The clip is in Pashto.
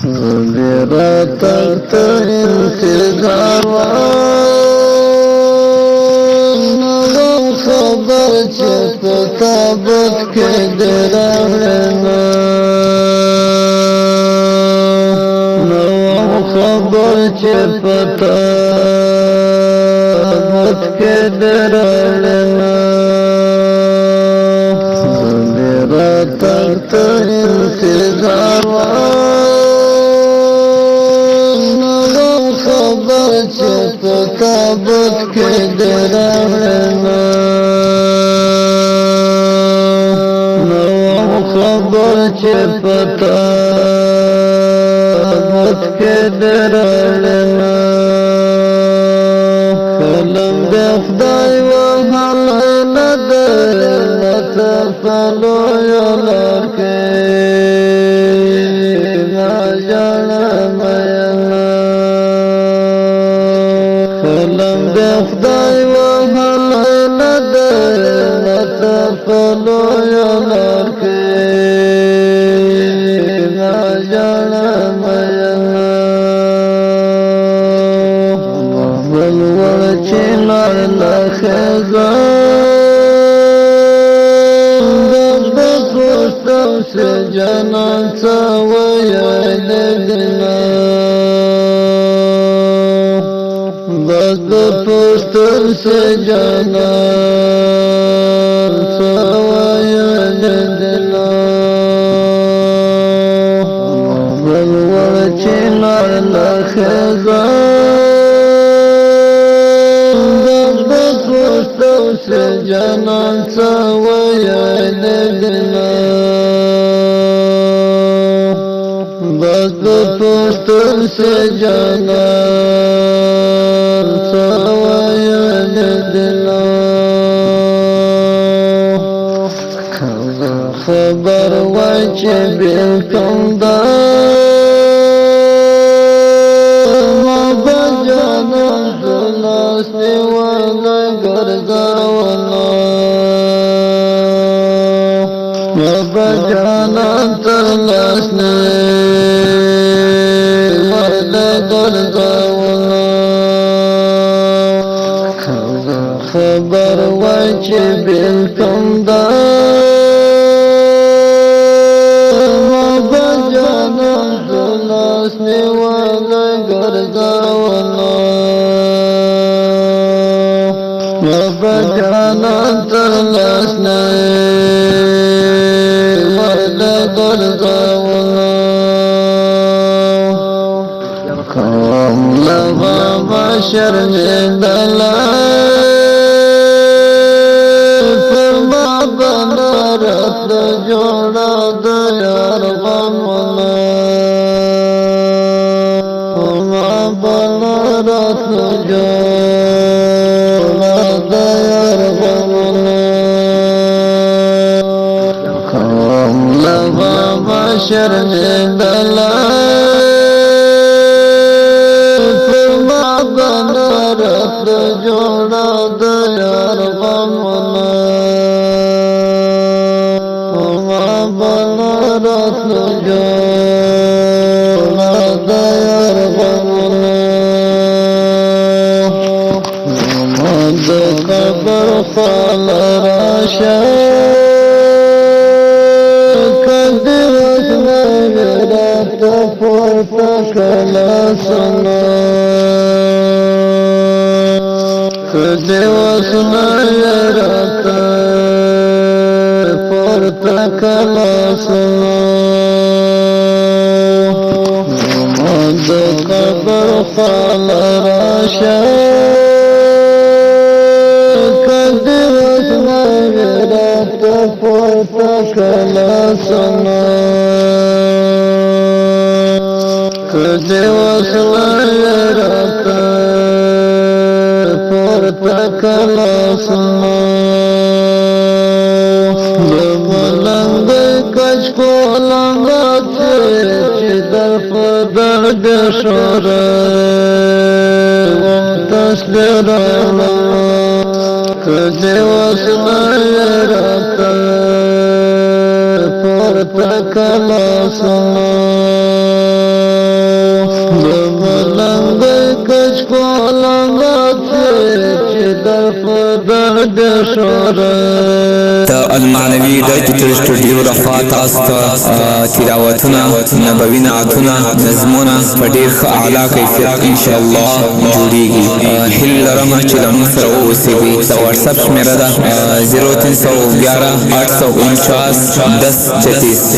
میرا تخت انتظار نغم خبر چه پتابت کے درہنا نغم خبر چه پتابت کے درہنا میرا تخت انتظار خبر چه پتابت کے درہنا نو خبر چه پتابت کے درہنا کلم دے خدای و حلی ندر نتفلو یلر کے کلم دے خدای و حلی ندر نتفلو یلر کے ناجانا مینا بلور چنار لخزان دب پوستم سے جنان سویا لگنا بد پوستم سے جنان سویا لگنا بلور چنار لخزان دب پوستم سے جنان سویا لگنا بد پوستم سے جنان سویا لگنا خبر وچ بالکم دا ما بجانا دلاستی وانا گرزاونا ما بجانا دلاستی وانا گرزاونا خبر وچ بالکم دا دلاستی وانا گرزاونا بجانا دلاستی وانا گرزاونا قوم لغا بشر دلال فرما بنا رت جوڑا دیار غمنا بلرت جوڑا دیار غمنا قوم لغا بشر دلال فرما بلرت جوڑا دیار غمنا بلرت جوڑا دیار غمنا قبر خال راشا کدی وسنا رات پورت کلا سنا کدی وسنا رات پورت کلا سنا قبر خال راشا کلا سنا کدی وسنا رات پورت کلا سنا ملنگ کچ کو لنگا چی در فدر دشور تسلیرانا کدی وسنا رات پورت کلا سنا خدا د شورت تا المعنوي ډیجیټل سټوډیو لخوا تاسو ته تلاوتونه نبوي نعتونه نظمونه په ډیر ښه اعلی کیفیت ان شاء الله جوړیږي هیله لرم چې له موږ سره واوسئ. د واتساپ شمیره ده 0311 849 10 36.